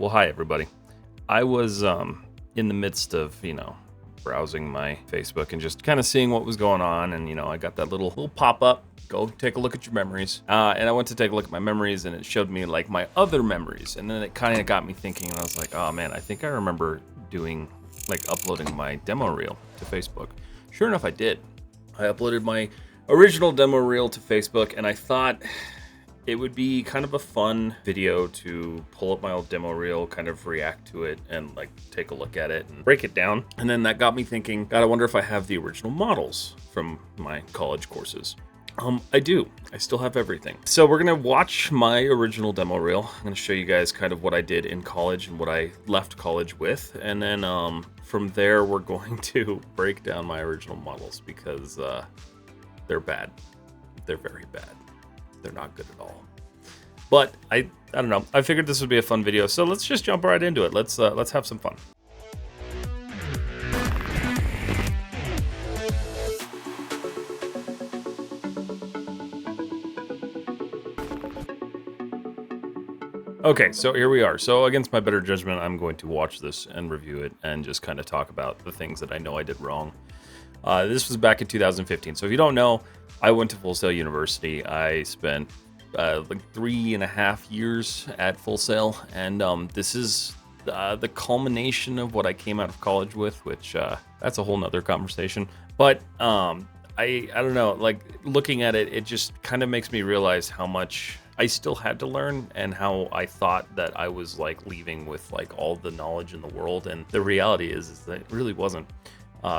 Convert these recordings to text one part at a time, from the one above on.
Well, hi everybody. I was in the midst of, browsing my Facebook and just kind of seeing what was going on, and I got that little pop up. Go take a look at your memories. And I went to take a look at my memories, and it showed me like my other memories, and then it kind of got me thinking, and I was like, oh man, I think I remember doing uploading my demo reel to Facebook. Sure enough, I did. I uploaded my original demo reel to Facebook, and I thought it would be kind of a fun video to pull up my old demo reel, kind of react to it, and take a look at it and break it down. And then that got me thinking, God, I wonder if I have the original models from my college courses. I do. I still have everything. So we're gonna watch my original demo reel. I'm gonna show you guys kind of what I did in college and what I left college with. And then from there, we're going to break down my original models because they're bad. They're very bad. They're not good at all. But I don't know. I figured this would be a fun video, so let's just jump right into it. Let's have some fun. Okay, so here we are. So against my better judgment, I'm going to watch this and review it and just kind of talk about the things that I know I did wrong. This was back in 2015. So if you don't know, I went to Full Sail University. I spent 3.5 years at Full Sail, and this is the culmination of what I came out of college with, which that's a whole nother conversation. But I don't know, looking at it, it just kind of makes me realize how much I still had to learn, and how I thought that I was leaving with all the knowledge in the world, and the reality is that it really wasn't.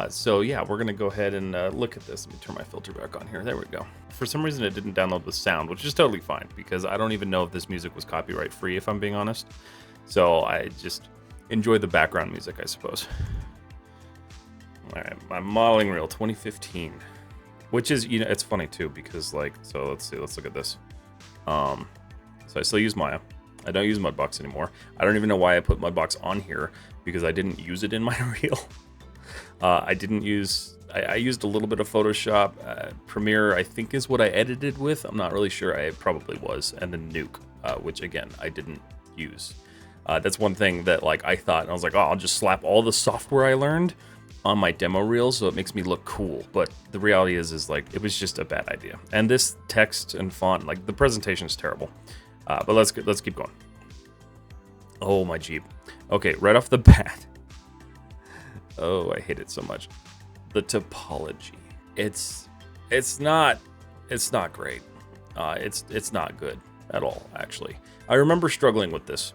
So yeah, we're gonna go ahead and look at this. Let me turn my filter back on here. There we go. For some reason, it didn't download the sound, which is totally fine because I don't even know if this music was copyright free, if I'm being honest. So I just enjoy the background music, I suppose. All right, my modeling reel 2015, which is, it's funny too because so let's see, let's look at this. So I still use Maya. I don't use Mudbox anymore. I don't even know why I put Mudbox on here because I didn't use it in my reel. I used a little bit of Photoshop. Premiere, I think, is what I edited with. I'm not really sure. I probably was. And then Nuke, which again, I didn't use. That's one thing that I thought, and I was like, oh, I'll just slap all the software I learned on my demo reel so it makes me look cool. But the reality is it was just a bad idea. And this text and font, the presentation is terrible. But let's keep going. Oh, my Jeep. Okay, right off the bat. Oh, I hate it so much. The topology. It's not great. It's not good at all, actually. I remember struggling with this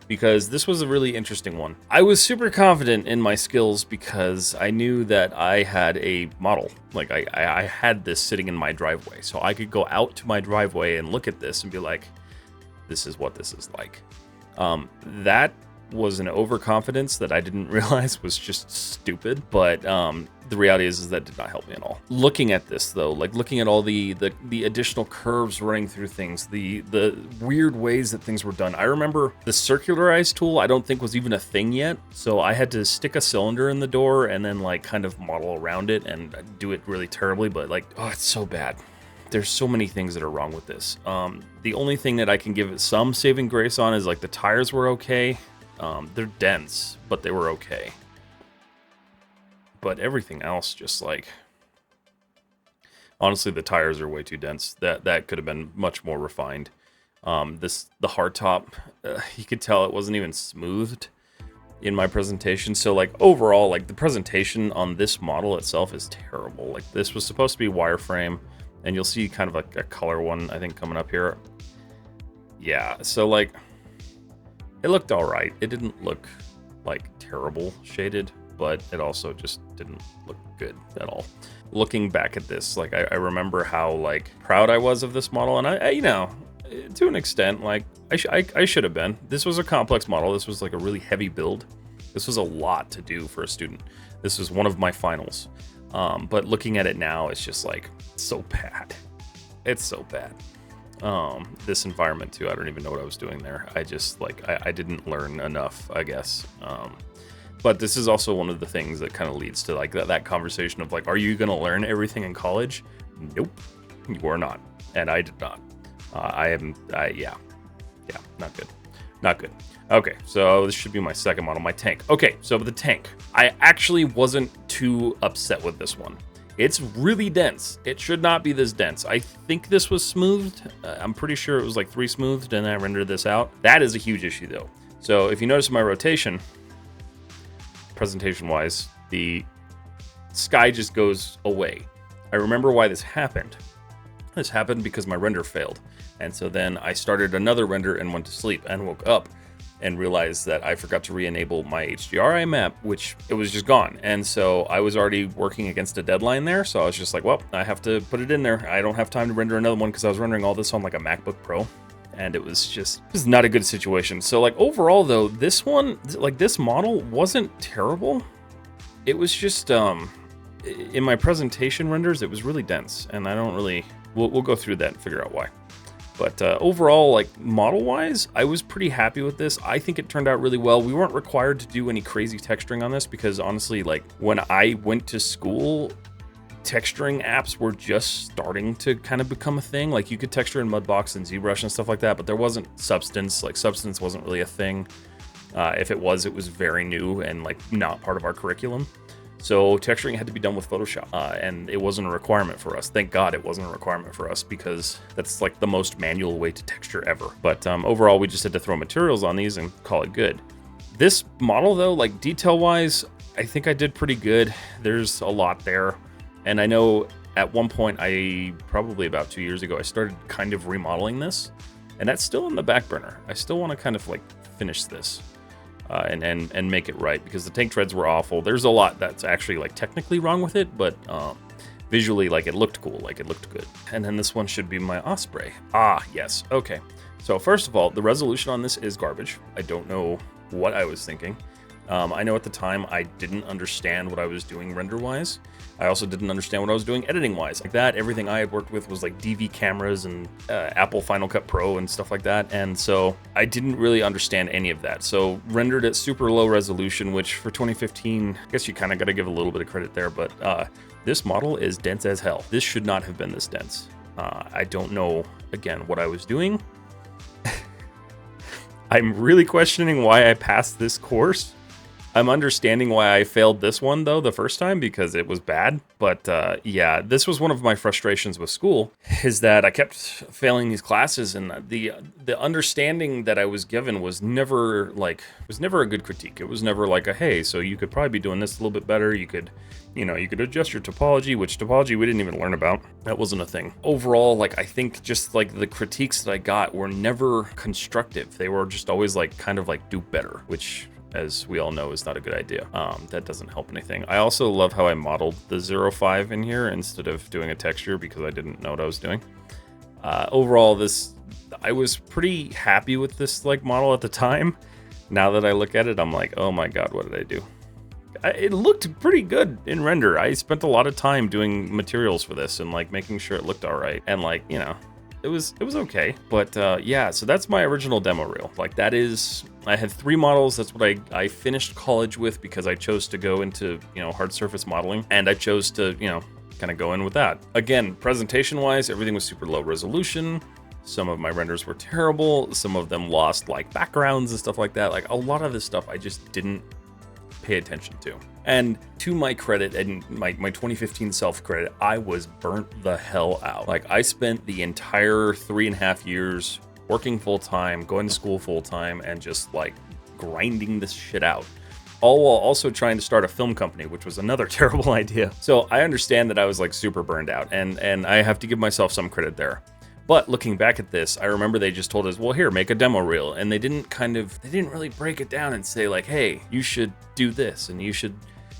because this was a really interesting one. I was super confident in my skills because I knew that I had a model. I had this sitting in my driveway, so I could go out to my driveway and look at this and be like, this is what this is like. That was an overconfidence that I didn't realize was just stupid, but the reality is that did not help me at all. Looking at this though, looking at all the additional curves running through things, the weird ways that things were done. I remember the circularize tool I don't think was even a thing yet, so I had to stick a cylinder in the door and then kind of model around it and do it really terribly, but oh, it's so bad. There's so many things that are wrong with this. The only thing that I can give it some saving grace on is the tires were okay. They're dense, but they were okay. But everything else just honestly, the tires are way too dense. That could have been much more refined. The hardtop, you could tell it wasn't even smoothed in my presentation. So overall, the presentation on this model itself is terrible. This was supposed to be wireframe, and you'll see kind of a color one, I think, coming up here. Yeah, so it looked all right. It didn't look terrible shaded, but it also just didn't look good at all. Looking back at this, I remember how proud I was of this model, and I to an extent, I should have been. This was a complex model. This was a really heavy build. This was a lot to do for a student. This was one of my finals. But looking at it now, it's just so bad. It's so bad. This environment too, I don't even know what I was doing there. I just I didn't learn enough, I guess. But this is also one of the things that kind of leads to that conversation of are you gonna learn everything in college? Nope, you are not, and I did not. Yeah, not good. Not good. Okay, so this should be my second model, my tank. Okay, so the tank. I actually wasn't too upset with this one. It's really dense. It should not be this dense. I think this was smoothed. I'm pretty sure it was like 3 smoothed and I rendered this out. That is a huge issue though. So if you notice my rotation, presentation wise, the sky just goes away. I remember why this happened. This happened because my render failed. And so then I started another render and went to sleep and woke up and realized that I forgot to re-enable my HDRI map, which it was just gone. And so I was already working against a deadline there. So I was just like, well, I have to put it in there. I don't have time to render another one because I was rendering all this on like a MacBook Pro. And it was not a good situation. So like overall though, this one, like this model wasn't terrible. It was just, in my presentation renders, it was really dense. And I don't really, we'll go through that and figure out why. But overall, like model-wise, I was pretty happy with this. I think it turned out really well. We weren't required to do any crazy texturing on this because honestly, like when I went to school, texturing apps were just starting to kind of become a thing. Like you could texture in Mudbox and ZBrush and stuff like that, but there wasn't Substance. Like Substance wasn't really a thing. If it was very new and like not part of our curriculum. So texturing had to be done with Photoshop, and it wasn't a requirement for us. Thank God it wasn't a requirement for us because that's like the most manual way to texture ever. But overall, we just had to throw materials on these and call it good. This model though, like detail-wise, I think I did pretty good. There's a lot there. And I know at one point, probably about 2 years ago, I started kind of remodeling this, and that's still in the back burner. I still want to kind of like finish this. And make it right because the tank treads were awful. There's a lot that's actually like technically wrong with it, but visually like it looked cool, like it looked good. And then this one should be my Osprey. Ah, yes. Okay. So first of all, the resolution on this is garbage. I don't know what I was thinking. I know at the time I didn't understand what I was doing render-wise. I also didn't understand what I was doing editing-wise. Like that, everything I had worked with was like DV cameras and Apple Final Cut Pro and stuff like that. And so I didn't really understand any of that. So rendered at super low resolution, which for 2015, I guess you kind of got to give a little bit of credit there, but this model is dense as hell. This should not have been this dense. I don't know, again, what I was doing. I'm really questioning why I passed this course. I'm understanding why I failed this one, though, the first time, because it was bad. But yeah, this was one of my frustrations with school, is that I kept failing these classes, and the understanding that I was given was never a good critique. It was never like a, hey, so you could probably be doing this a little bit better. You could adjust your topology, which topology we didn't even learn about. That wasn't a thing. Overall, like I think just like the critiques that I got were never constructive. They were just always like kind of like do better, which, as we all know, is not a good idea. That doesn't help anything. I also love how I modeled the 0.5 in here instead of doing a texture because I didn't know what I was doing. Overall, I was pretty happy with this like model at the time. Now that I look at it, I'm like, oh my God, what did I do? It looked pretty good in render. I spent a lot of time doing materials for this and like making sure it looked all right. And like, you know, it was okay. But yeah, so that's my original demo reel. Like that is, I had 3 models. That's what I finished college with because I chose to go into, you know, hard surface modeling, and I chose to, you know, kind of go in with that. Again, presentation wise, everything was super low resolution. Some of my renders were terrible. Some of them lost like backgrounds and stuff like that. Like a lot of this stuff I just didn't pay attention to. And to my credit and my 2015 self credit, I was burnt the hell out. Like I spent the entire 3.5 years working full time, going to school full time, and just like grinding this shit out. All while also trying to start a film company, which was another terrible idea. So I understand that I was like super burned out, and I have to give myself some credit there. But looking back at this, I remember they just told us, well, here, make a demo reel. And they didn't really break it down and say like, hey, you should do this and you should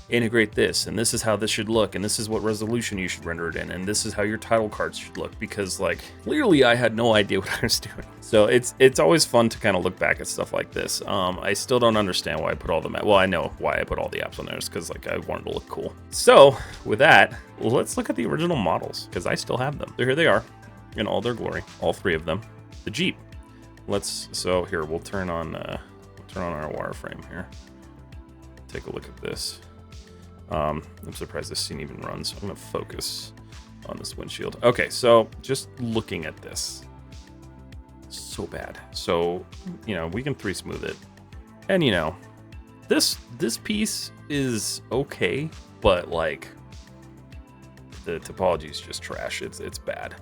integrate this, and this is how this should look, and this is what resolution you should render it in, and this is how your title cards should look, because like clearly I had no idea what I was doing. So it's always fun to kind of look back at stuff like this. I still don't understand why I put all the well, I know why I put all the apps on there, is because like I wanted to look cool. So with that, let's look at the original models, because I still have them. So here they are in all their glory, all 3 of them. The Jeep. So here we'll turn on our wireframe here. Take a look at this. I'm surprised this scene even runs. I'm gonna focus on this windshield. Okay, so just looking at this, so bad. So, you know, we can 3 smooth it. And, you know, this piece is okay, but like the topology is just trash. It's bad.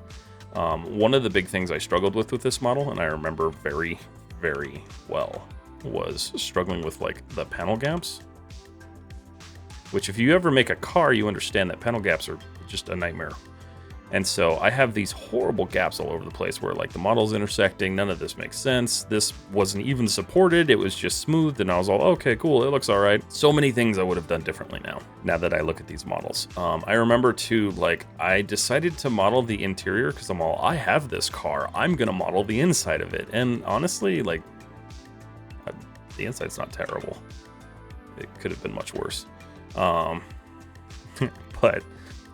One of the big things I struggled with this model, and I remember very, very well, was struggling with like the panel gaps. Which, if you ever make a car, you understand that panel gaps are just a nightmare. And so I have these horrible gaps all over the place where like the model's intersecting. None of this makes sense. This wasn't even supported. It was just smooth. And I was all, okay, cool. It looks all right. So many things I would have done differently now that I look at these models. I remember too, like I decided to model the interior because I'm all, I have this car. I'm going to model the inside of it. And honestly, like the inside's not terrible. It could have been much worse. But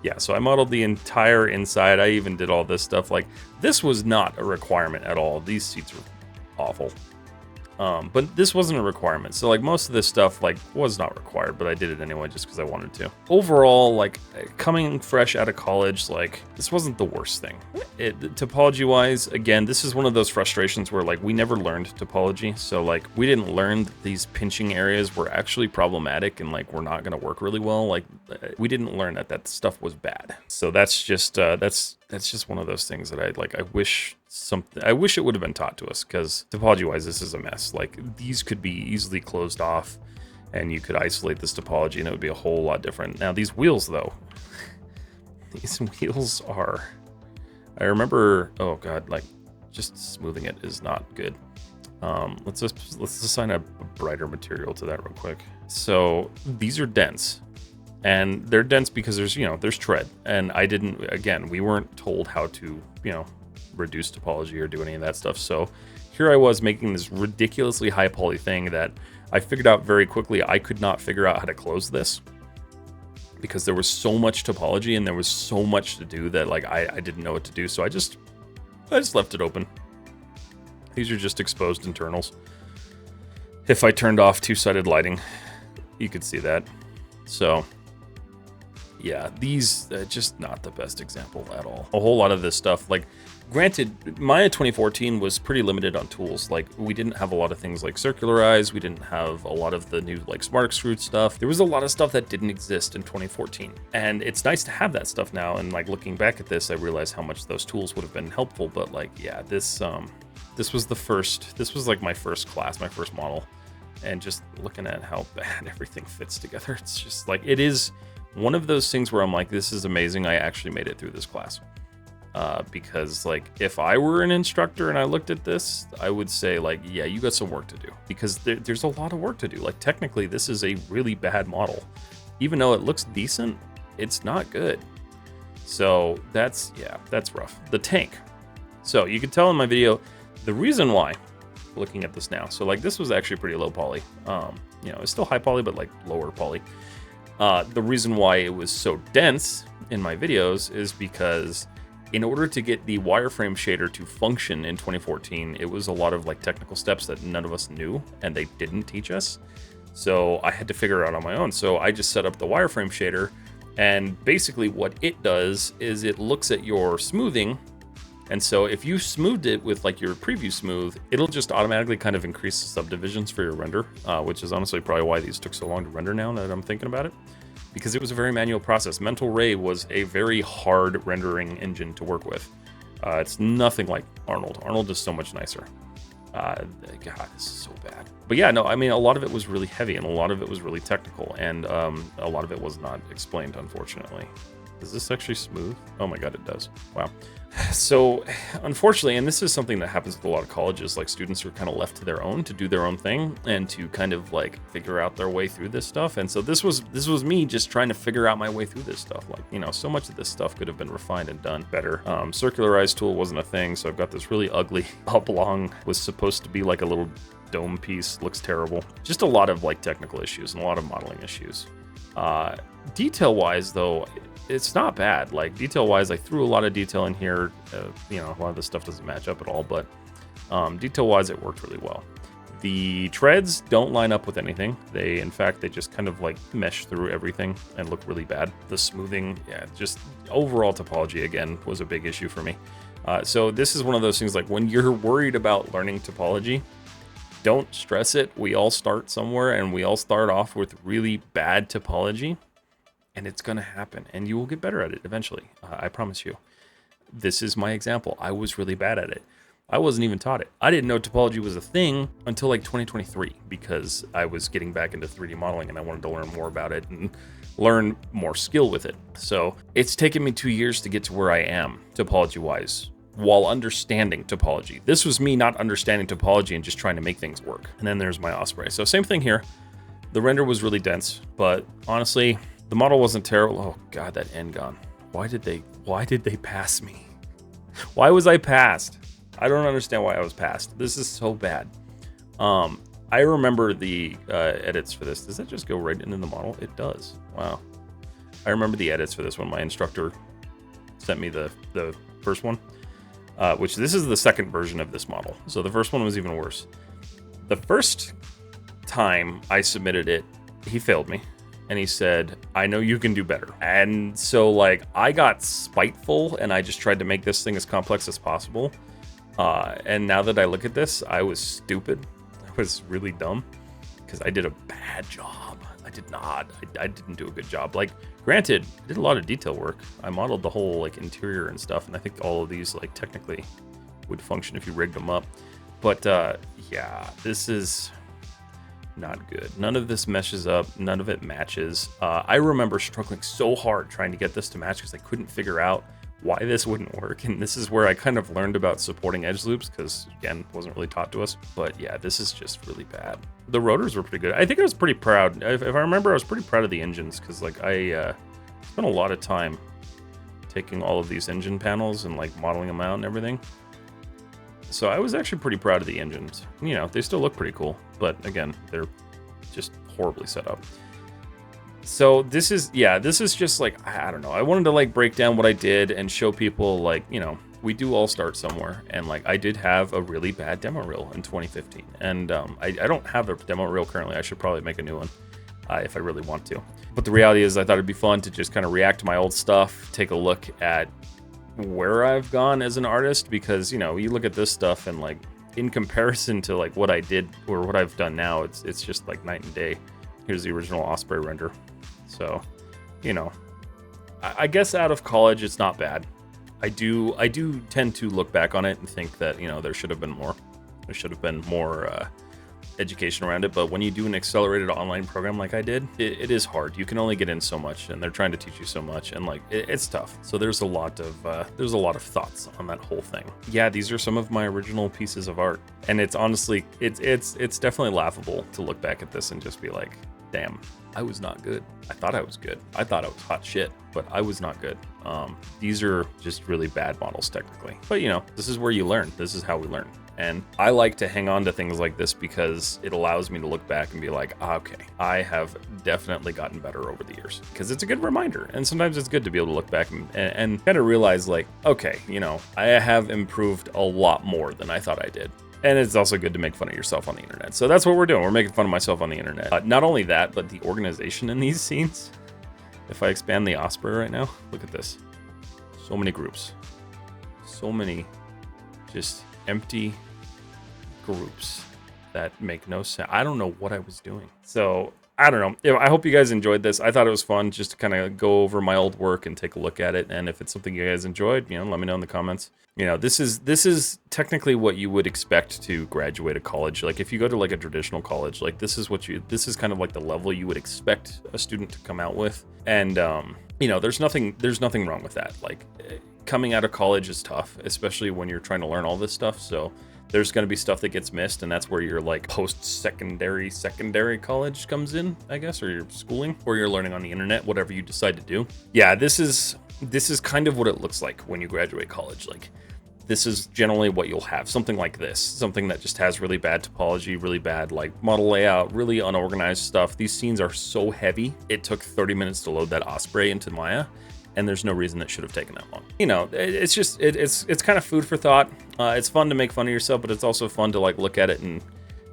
yeah, so I modeled the entire inside. I even did all this stuff. Like, this was not a requirement at all. These seats were awful. But this wasn't a requirement. So, like, most of this stuff, like, was not required, but I did it anyway just because I wanted to. Overall, like, coming fresh out of college, like, this wasn't the worst thing. Topology-wise, again, this is one of those frustrations where, like, we never learned topology. So, like, we didn't learn that these pinching areas were actually problematic and, like, were not going to work really well. Like, we didn't learn that that stuff was bad. So that's just one of those things that I wish it would have been taught to us, because topology wise this is a mess. Like, these could be easily closed off and you could isolate this topology and it would be a whole lot different. Now these wheels though, these wheels are, I remember, oh god, like just smoothing it is not good. Let's assign a brighter material to that real quick. So these are dense. And they're dense because there's tread. And we weren't told how to, reduce topology or do any of that stuff. So here I was making this ridiculously high poly thing that I figured out very quickly I could not figure out how to close this because there was so much topology and there was so much to do that like I didn't know what to do. So I just left it open. These are just exposed internals. If I turned off two-sided lighting, you could see that. So yeah, these just not the best example at all. A whole lot of this stuff, like, granted, Maya 2014 was pretty limited on tools. Like, we didn't have a lot of things like circularize. We didn't have a lot of the new like smart extrude stuff. There was a lot of stuff that didn't exist in 2014, and it's nice to have that stuff now. And like looking back at this, I realize how much those tools would have been helpful. But like, yeah, this was like my first class, my first model, and just looking at how bad everything fits together, it's just like, it is one of those things where I'm like, this is amazing. I actually made it through this class. Because like, if I were an instructor and I looked at this, I would say like, yeah, you got some work to do, because there's a lot of work to do. Like, technically this is a really bad model. Even though it looks decent, it's not good. So that's rough. The tank. So you can tell in my video, the reason why, looking at this now, so like this was actually pretty low poly. It's still high poly, but like lower poly. The reason why it was so dense in my videos is because in order to get the wireframe shader to function in 2014, it was a lot of like technical steps that none of us knew and they didn't teach us. So I had to figure it out on my own. So I just set up the wireframe shader, and basically what it does is it looks at your smoothing. And so if you smoothed it with like your preview smooth, it'll just automatically kind of increase the subdivisions for your render, which is honestly probably why these took so long to render now that I'm thinking about it, because it was a very manual process. Mental Ray was a very hard rendering engine to work with. It's nothing like Arnold. Arnold is so much nicer. God, this is so bad. But yeah, no, I mean, a lot of it was really heavy and a lot of it was really technical, and a lot of it was not explained, unfortunately. Does this actually smooth? Oh my god, it does. Wow. So unfortunately, and this is something that happens with a lot of colleges, like students are kind of left to their own to do their own thing and to kind of like figure out their way through this stuff. And so this was me just trying to figure out my way through this stuff. Like, so much of this stuff could have been refined and done better. Circularized tool wasn't a thing, so I've got this really ugly oblong, was supposed to be like a little dome piece, looks terrible. Just a lot of like technical issues and a lot of modeling issues. Detail wise though, it's not bad. Like, detail wise, I threw a lot of detail in here. A lot of this stuff doesn't match up at all, but detail wise, it worked really well. The treads don't line up with anything. In fact, they just kind of like mesh through everything and look really bad. The smoothing, yeah, just overall topology again was a big issue for me. So this is one of those things, like when you're worried about learning topology, don't stress it. We all start somewhere, and we all start off with really bad topology, and it's going to happen, and you will get better at it eventually. I promise you. This is my example. I was really bad at it. I wasn't even taught it. I didn't know topology was a thing until like 2023, because I was getting back into 3D modeling and I wanted to learn more about it and learn more skill with it. So it's taken me 2 years to get to where I am topology wise, while understanding topology. This was me not understanding topology and just trying to make things work. And then there's my Osprey. So same thing here. The render was really dense, but honestly, the model wasn't terrible. Oh God, that end gone. Why did they pass me? Why was I passed? I don't understand why I was passed. This is so bad. I remember the edits for this. Does that just go right into the model? It does. Wow. I remember the edits for this one. My instructor sent me the first one, which this is the second version of this model. So the first one was even worse. The first time I submitted it, he failed me. And he said, I know you can do better. And so like I got spiteful and I just tried to make this thing as complex as possible. And now that I look at this, I was stupid. I was really dumb because I did a bad job. I did not. I didn't do a good job. Like, granted, I did a lot of detail work. I modeled the whole like interior and stuff. And I think all of these like technically would function if you rigged them up. But yeah, this is not good. None of this meshes up. None of it matches. I remember struggling so hard trying to get this to match because I couldn't figure out why this wouldn't work. And this is where I kind of learned about supporting edge loops, because again, it wasn't really taught to us. But yeah, this is just really bad. The rotors were pretty good. I think I was pretty proud. If I remember, I was pretty proud of the engines, because like I spent a lot of time taking all of these engine panels and like modeling them out and everything. So I was actually pretty proud of the engines. You know, they still look pretty cool, but again, they're just horribly set up. So this is just like, I don't know. I wanted to like break down what I did and show people like, you know, we do all start somewhere. And like, I did have a really bad demo reel in 2015. And I don't have a demo reel currently. I should probably make a new one if I really want to. But the reality is I thought it'd be fun to just kind of react to my old stuff, take a look at where I've gone as an artist, because, you know, you look at this stuff and like in comparison to like what I did or what I've done now, it's just like night and day. Here's the original Osprey render. So, you know, I guess out of college, it's not bad. I do tend to look back on it and think that, you know, there should have been more. There should have been more education around it. But when you do an accelerated online program like I did, it is hard. You can only get in so much, and they're trying to teach you so much, and like it's tough. So there's a lot of thoughts on that whole thing. Yeah, these are some of my original pieces of art, and it's honestly it's definitely laughable to look back at this and just be like, damn, I was not good. I thought I was good. I thought I was hot shit, but I was not good. These are just really bad models technically. But you know, this is where you learn. This is how we learn. And I like to hang on to things like this because it allows me to look back and be like, okay, I have definitely gotten better over the years. Because it's a good reminder. And sometimes it's good to be able to look back and kind of realize like, okay, you know, I have improved a lot more than I thought I did. And it's also good to make fun of yourself on the internet. So that's what we're doing. We're making fun of myself on the internet. Not only that, but the organization in these scenes. If I expand the Osprey right now, look at this. So many groups. So many just empty groups that make no sense. I don't know what I was doing. So I don't know. I hope you guys enjoyed this. I thought it was fun just to kind of go over my old work and take a look at it. And if it's something you guys enjoyed, you know, let me know in the comments. You know, this is technically what you would expect to graduate a college. Like if you go to like a traditional college, like this is kind of like the level you would expect a student to come out with. And you know, there's nothing wrong with that. Like coming out of college is tough, especially when you're trying to learn all this stuff. So there's going to be stuff that gets missed, and that's where your like post-secondary college comes in, I guess, or your schooling, or you're learning on the internet, whatever you decide to do. Yeah, this is kind of what it looks like when you graduate college. Like this is generally what you'll have, something like this, something that just has really bad topology, really bad like model layout, really unorganized stuff. These scenes are so heavy. It took 30 minutes to load that Osprey into Maya, and there's no reason it should have taken that long. You know, it's just, it's kind of food for thought. It's fun to make fun of yourself, but it's also fun to like look at it and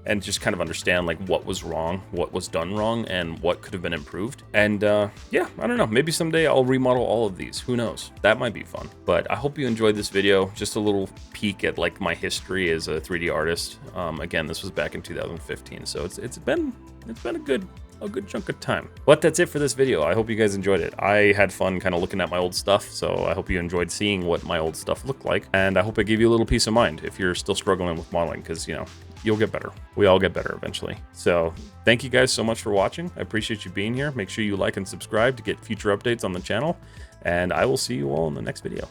and just kind of understand like what was wrong, what was done wrong, and what could have been improved. And yeah, I don't know, maybe someday I'll remodel all of these. Who knows? That might be fun. But I hope you enjoyed this video. Just a little peek at like my history as a 3D artist. Again, this was back in 2015, so it's been a good chunk of time. But that's it for this video. I hope you guys enjoyed it. I had fun kind of looking at my old stuff, so I hope you enjoyed seeing what my old stuff looked like. And I hope it gave you a little peace of mind if you're still struggling with modeling, because, you know, you'll get better. We all get better eventually. So thank you guys so much for watching. I appreciate you being here. Make sure you like and subscribe to get future updates on the channel. And I will see you all in the next video.